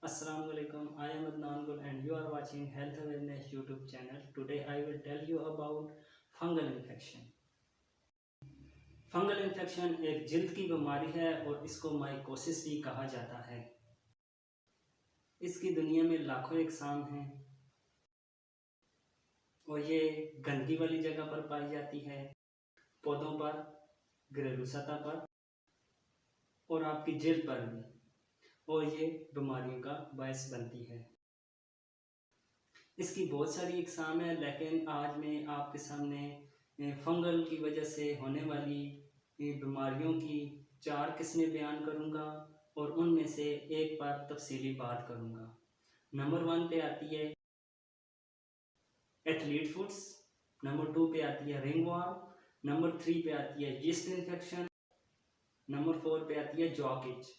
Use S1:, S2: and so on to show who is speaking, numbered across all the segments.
S1: Assalamu alaikum. I am Adnan Gul and you are watching Health Awareness YouTube channel. Today I will tell you about fungal infection. Fungal infection एक जल्द की बीमारी है और इसको mycosis भी कहा जाता है। इसकी दुनिया में लाखों इकसाम हैं और ये गंदगी वाली जगह पर पाई जाती है, पौधों पर, घरेलू सतह पर और आपकी जल्द पर भी, और ये बीमारियों का बायस बनती है। इसकी बहुत सारी इकसाम है, लेकिन आज मैं आपके सामने फंगल की वजह से होने वाली बीमारियों की 4 किस्में बयान करूंगा और उनमें से एक पर तफसीली बात करूंगा। नंबर 1 पे आती है एथलीट फुट्स, नंबर 2 पे आती है रिंगवॉर्म, नंबर 3 पे आती है यीस्ट इन्फेक्शन, नंबर 4 पे आती है जॉ इच।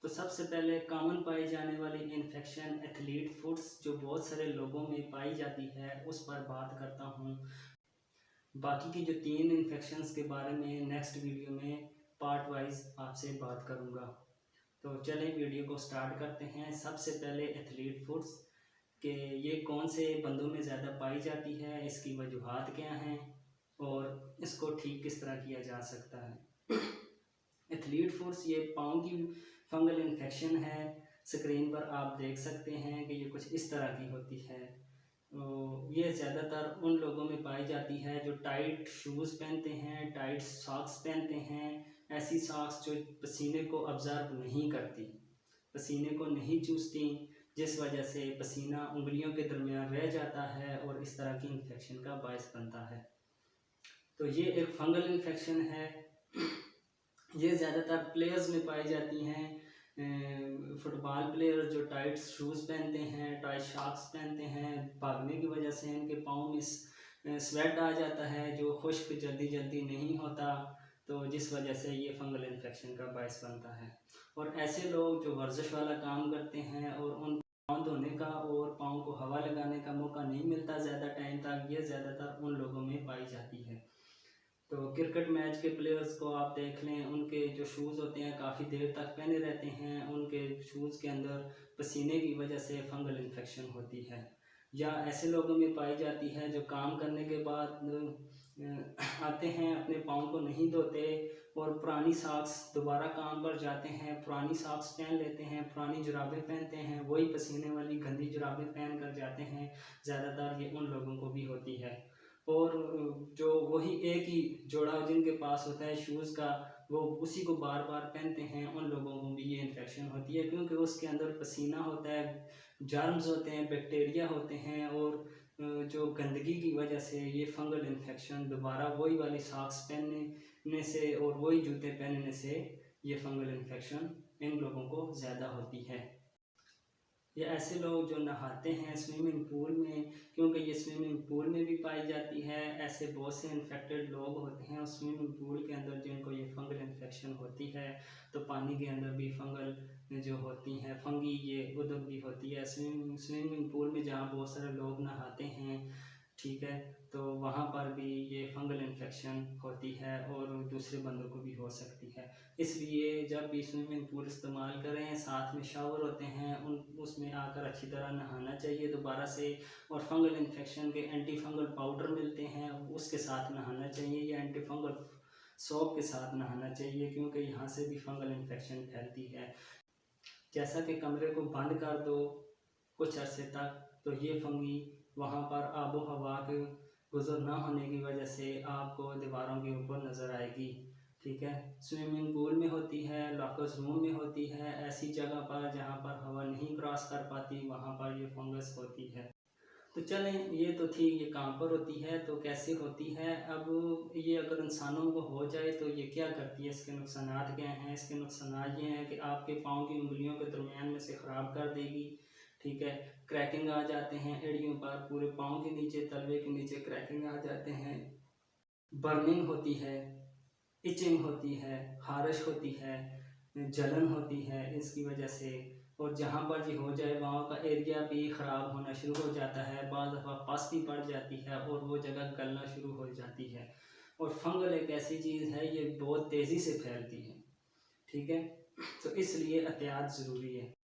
S1: तो सबसे पहले कॉमन पाई जाने वाली इन्फेक्शन एथलीट फुट्स जो बहुत सारे लोगों में पाई जाती है उस पर बात करता हूँ। बाकी की जो 3 इन्फेक्शंस के बारे में नेक्स्ट वीडियो में पार्ट वाइज आपसे बात करूँगा। तो चलें वीडियो को स्टार्ट करते हैं। सबसे पहले एथलीट फुट्स कि ये कौन से बंदों में ज़्यादा पाई जाती है, इसकी वजूहात क्या हैं और इसको ठीक किस तरह किया जा सकता है। एथलीट फुट्स ये पाँव की फंगल इन्फेक्शन है। स्क्रीन पर आप देख सकते हैं कि ये कुछ इस तरह की होती है। ये ज़्यादातर उन लोगों में पाई जाती है जो टाइट शूज़ पहनते हैं, टाइट सॉक्स पहनते हैं, ऐसी सॉक्स जो पसीने को ऑब्ज़र्व नहीं करती, पसीने को नहीं चूसती, जिस वजह से पसीना उंगलियों के दरमियान रह जाता है और इस तरह की इन्फेक्शन का बायस बनता है। तो ये एक फंगल इन्फेक्शन है। ये ज़्यादातर प्लेयर्स में पाई जाती हैं। फुटबॉल प्लेयर जो टाइट शूज़ पहनते हैं, टाइट सॉक्स पहनते हैं, भागने की वजह से इनके पाँव में स्वेट आ जाता है जो खुश्क जल्दी जल्दी नहीं होता, तो जिस वजह से ये फंगल इन्फेक्शन का बायस बनता है। और ऐसे लोग जो वर्जिश वाला काम करते हैं और उन पाँव धोने का और पाँव को हवा लगाने का मौका नहीं मिलता ज़्यादा टाइम तक, ये ज़्यादातर उन लोगों में पाई जाती है। तो क्रिकेट मैच के प्लेयर्स को आप देख लें, उनके जो शूज़ होते हैं काफ़ी देर तक पहने रहते हैं, उनके शूज़ के अंदर पसीने की वजह से फंगल इन्फेक्शन होती है। या ऐसे लोगों में पाई जाती है जो काम करने के बाद आते हैं, अपने पाँव को नहीं धोते और पुरानी सॉक्स दोबारा काम पर जाते हैं, पुरानी सॉक्स पहन लेते हैं, पुरानी जुराबें पहनते हैं, वही पसीने वाली गंदी जुराबें पहन कर जाते हैं। ज़्यादातर ये उन लोगों को भी होती है। और जो वही एक ही जोड़ा जिनके पास होता है शूज़ का, वो उसी को बार बार पहनते हैं, उन लोगों को भी ये इन्फेक्शन होती है, क्योंकि उसके अंदर पसीना होता है, जर्म्स होते हैं, बैक्टीरिया होते हैं और जो गंदगी की वजह से ये फंगल इन्फेक्शन दोबारा वही वाली सॉक्स पहनने से और वही जूते पहनने से ये फंगल इन्फेक्शन इन लोगों को ज़्यादा होती है। या ऐसे लोग जो नहाते हैं स्विमिंग पूल में, क्योंकि ये स्विमिंग पूल में भी पाई जाती है, ऐसे बहुत से इन्फेक्टेड लोग होते हैं उस स्विमिंग पूल के अंदर जिनको ये फंगल इन्फेक्शन होती है। तो पानी के अंदर भी फंगल जो होती हैं फंगी ये उधर भी होती है। स्विमिंग पूल में जहाँ बहुत सारे लोग नहाते हैं, ठीक है, तो वहाँ पर भी ये फंगल इन्फेक्शन होती है और दूसरे बंदों को भी हो सकती है। इसलिए जब भी स्विमिंग पूल इस्तेमाल करें, साथ में शावर होते हैं उसमें आकर अच्छी तरह नहाना चाहिए दोबारा से। और फंगल इन्फेक्शन के एंटी फंगल पाउडर मिलते हैं, उसके साथ नहाना चाहिए या एंटी फंगल सोप के साथ नहाना चाहिए, क्योंकि यहाँ से भी फंगल इन्फेक्शन फैलती है। जैसा कि कमरे को बंद कर दो कुछ अरसे तक, तो ये फंगी वहाँ पर आबो हवा के गुज़र ना होने की वजह से आपको दीवारों के ऊपर नज़र आएगी, ठीक है। स्विमिंग पूल में होती है, लॉकर्स रूम में होती है, ऐसी जगह पर जहाँ पर हवा नहीं क्रॉस कर पाती वहाँ पर ये फंगस होती है। तो चलें, ये तो थी ये कहाँ पर होती है, तो कैसे होती है। अब ये अगर इंसानों को हो जाए तो ये क्या करती है, इसके नुकसानात क्या हैं। इसके नुकसानात ये हैं कि आपके पाँव की उंगलियों के दरमियान में से ख़राब कर देगी, ठीक है। क्रैकिंग आ जाते हैं एड़ियों पर, पूरे पाँव के नीचे, तलवे के नीचे क्रैकिंग आ जाते हैं, बर्निंग होती है, इचिंग होती है, खारिश होती है, जलन होती है इसकी वजह से। और जहाँ पर ये हो जाए वहाँ का एरिया भी ख़राब होना शुरू हो जाता है, बाज़ दफ़ा पस भी पड़ जाती है और वो जगह गलना शुरू हो जाती है। और फंगल एक ऐसी चीज़ है, ये बहुत तेज़ी से फैलती है, ठीक है, तो इसलिए एहतियात ज़रूरी है।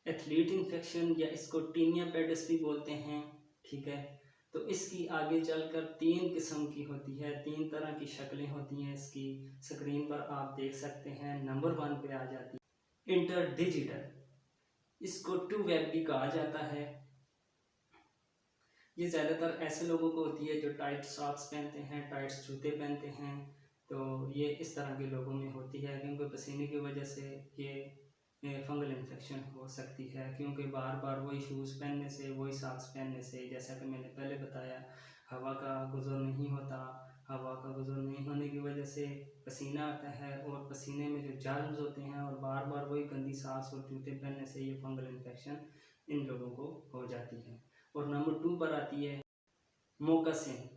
S1: एथलीट इन्फेक्शन या इसको टीनिया पेडिस भी बोलते हैं, ठीक है। तो इसकी आगे चलकर 3 किस्म की होती है, 3 तरह की शक्लें होती हैं इसकी। स्क्रीन पर आप देख सकते हैं। नंबर 1 पे आ जाती है इंटरडिजिटल, इसको टू वेब भी कहा जाता है। ये ज़्यादातर ऐसे लोगों को होती है जो टाइट सॉक्स पहनते हैं, टाइट जूते पहनते हैं, तो ये इस तरह के लोगों में होती है, क्योंकि पसीने की वजह से ये फंगल इन्फेक्शन हो सकती है, क्योंकि बार बार वही शूज़ पहनने से, वही सॉक्स पहनने से, जैसा कि मैंने पहले बताया, हवा का गुज़र नहीं होता। हवा का गुज़र नहीं होने की वजह से पसीना आता है, और पसीने में जो जर्म्स होते हैं, और बार बार वही गंदी सॉक्स और जूते पहनने से ये फंगल इन्फेक्शन इन लोगों को हो जाती है। और नंबर 2 पर आती है मोकासिन।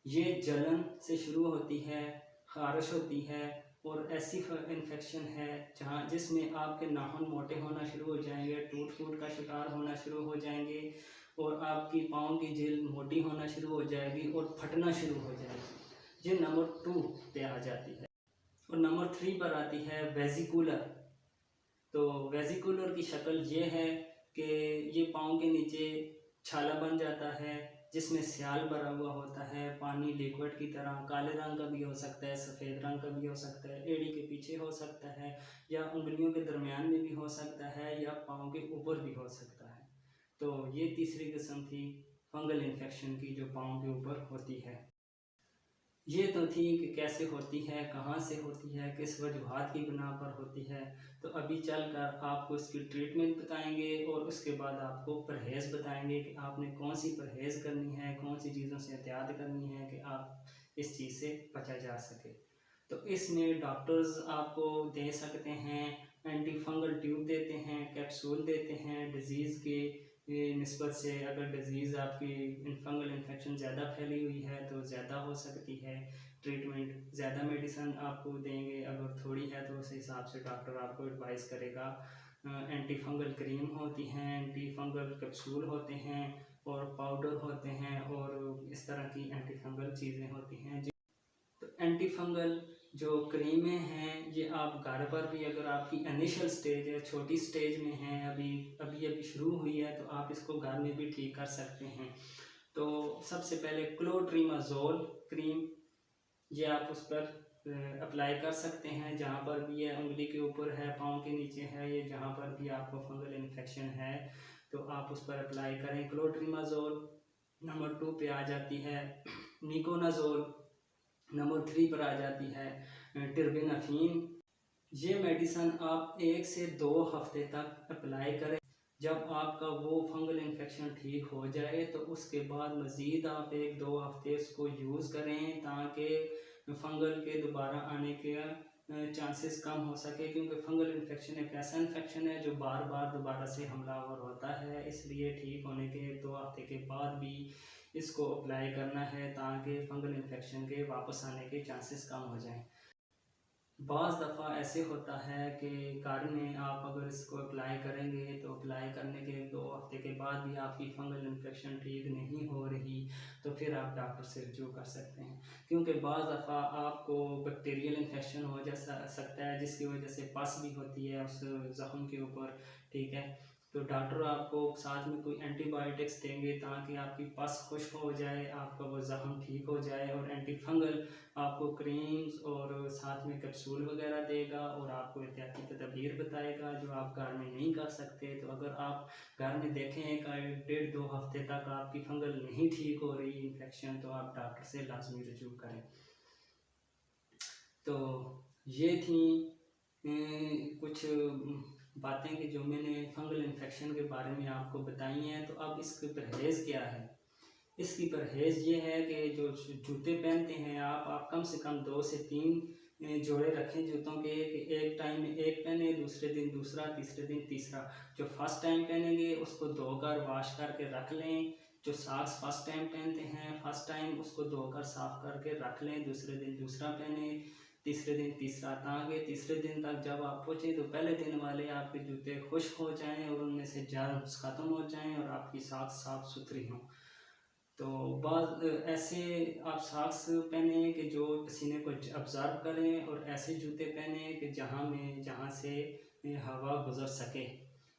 S1: ये जलन से शुरू होती है, ख़ारिश होती है, और ऐसी इन्फेक्शन है जिसमें आपके नाखून मोटे होना शुरू हो जाएंगे, टूट फूट का शिकार होना शुरू हो जाएंगे, और आपकी पाँव की जेल मोटी होना शुरू हो जाएगी और फटना शुरू हो जाएगी। ये नंबर 2 पे आ जाती है। और नंबर 3 पर आती है वेजिकुलर। तो वेजिकुलर की शक्ल ये है कि ये पाँव के नीचे छाला बन जाता है, जिसमें स्याल भरा हुआ होता है, पानी लिक्विड की तरह, काले रंग का भी हो सकता है, सफ़ेद रंग का भी हो सकता है, एड़ी के पीछे हो सकता है, या उंगलियों के दरमियान में भी हो सकता है, या पाँव के ऊपर भी हो सकता है। तो ये तीसरी किस्म थी फंगल इन्फेक्शन की, जो पाँव के ऊपर होती है। ये तो थी कि कैसे होती है, कहाँ से होती है, किस वजूहात की बिना पर होती है। तो अभी चलकर आपको इसकी ट्रीटमेंट बताएंगे, और उसके बाद आपको परहेज़ बताएंगे कि आपने कौन सी परहेज़ करनी है, कौन सी चीज़ों से एहतियात करनी है कि आप इस चीज़ से बचा जा सके। तो इसमें डॉक्टर्स आपको दे सकते हैं, एंटी फंगल ट्यूब देते हैं, कैप्सूल देते हैं डिज़ीज़ के निस्बत से। अगर डिज़ीज़ आपकी फंगल इन्फेक्शन ज़्यादा फैली हुई है तो ज़्यादा हो सकती है, ट्रीटमेंट ज़्यादा मेडिसिन आपको देंगे। अगर थोड़ी है तो उस हिसाब से डॉक्टर आपको एडवाइस करेगा। एंटी फंगल क्रीम होती हैं, एंटी फंगल कैप्सूल होते हैं, और पाउडर होते हैं, और इस तरह की एंटी फंगल चीज़ें होती हैं। तो एंटी फंगल जो क्रीमें हैं, ये आप घर पर भी, अगर आपकी इनिशियल स्टेज है, छोटी स्टेज में है, अभी अभी शुरू हुई है, तो आप इसको घर में भी ठीक कर सकते हैं। तो सबसे पहले क्लोट्रीमाज़ोल क्रीम, ये आप उस पर अप्लाई कर सकते हैं, जहाँ पर भी ये उंगली के ऊपर है, पाँव के नीचे है, ये जहाँ पर भी आपको फंगल इन्फेक्शन है, तो आप उस पर अप्लाई करें क्लोट्रीमाज़ोल। नंबर 2 पे आ जाती है निकोनाज़ोल। नंबर 3 पर आ जाती है टिर्बेनाफीन। ये मेडिसन आप 1 से 2 हफ्ते तक अप्लाई करें। जब आपका वो फंगल इन्फेक्शन ठीक हो जाए, तो उसके बाद मज़ीद आप 1-2 हफ्ते उसको यूज़ करें, ताकि फंगल के दोबारा आने के चांसेस कम हो सके, क्योंकि फंगल इन्फेक्शन एक ऐसा इन्फेक्शन है जो बार बार दोबारा से हमलावर होता है। इसलिए ठीक होने के 2 हफ्ते के बाद भी इसको अप्लाई करना है, ताकि फंगल इन्फेक्शन के वापस आने के चांसेस कम हो जाएं। बाज़ दफ़ा ऐसे होता है कि घर में आप अगर इसको अप्लाई करेंगे, तो अप्लाई करने के 2 हफ्ते के बाद भी आपकी फंगल इन्फेक्शन ठीक नहीं हो रही, तो फिर आप डॉक्टर से रजू कर सकते हैं, क्योंकि बाज़ दफ़ा आपको बैक्टीरियल इन्फेक्शन हो जा सकता है, जिसकी वजह से पस भी होती है उस ज़ख्म के ऊपर, ठीक है। तो डॉक्टर आपको साथ में कोई एंटीबायोटिक्स देंगे, ताकि आपकी पस खुश्क हो जाए, आपका वो ज़ख्म ठीक हो जाए, और एंटी फंगल आपको क्रीम्स और साथ में कैप्सूल वगैरह देगा, और आपको एहतियाती तदबीर बताएगा जो आप घर में नहीं कर सकते। तो अगर आप घर में देखें कि 1.5-2 हफ्ते तक आपकी फंगल नहीं ठीक हो रही इन्फेक्शन, तो आप डॉक्टर से लाजमी रजू करें। तो ये थी कुछ बातें कि जो मैंने फंगल इन्फेक्शन के बारे में आपको बताई हैं। तो अब इसके परहेज़ क्या है? इसकी परहेज़ ये है कि जो जूते पहनते हैं आप कम से कम 2 से 3 जोड़े रखें जूतों के, कि एक टाइम में एक पहने, दूसरे दिन दूसरा, तीसरे दिन तीसरा। जो फर्स्ट टाइम पहनेंगे उसको धोकर वाश करके रख लें। जो सॉक्स फर्स्ट टाइम पहनते हैं, फर्स्ट टाइम उसको धोकर साफ़ करके रख लें, दूसरे दिन दूसरा पहने, तीसरे दिन तीसरा, ताकि तीसरे दिन तक जब आप पहुँचे तो पहले दिन वाले आपके जूते खुश्क हो जाएं, और उनमें से जर्म्स ख़त्म हो जाएं, और आपकी सॉक्स साफ़ सुथरी हों। तो बाद ऐसे आप सॉक्स पहने कि जो पसीने को अब्ज़ॉर्ब करें, और ऐसे जूते पहने कि जहाँ से हवा गुज़र सके।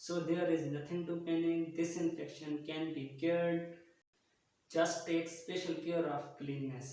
S1: So there is nothing to panic. This infection can be cured. Just take special care of cleanliness.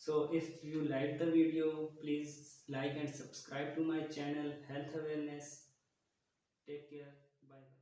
S1: So if you like the video, please like and subscribe to my channel Health Awareness. Take care. Bye bye.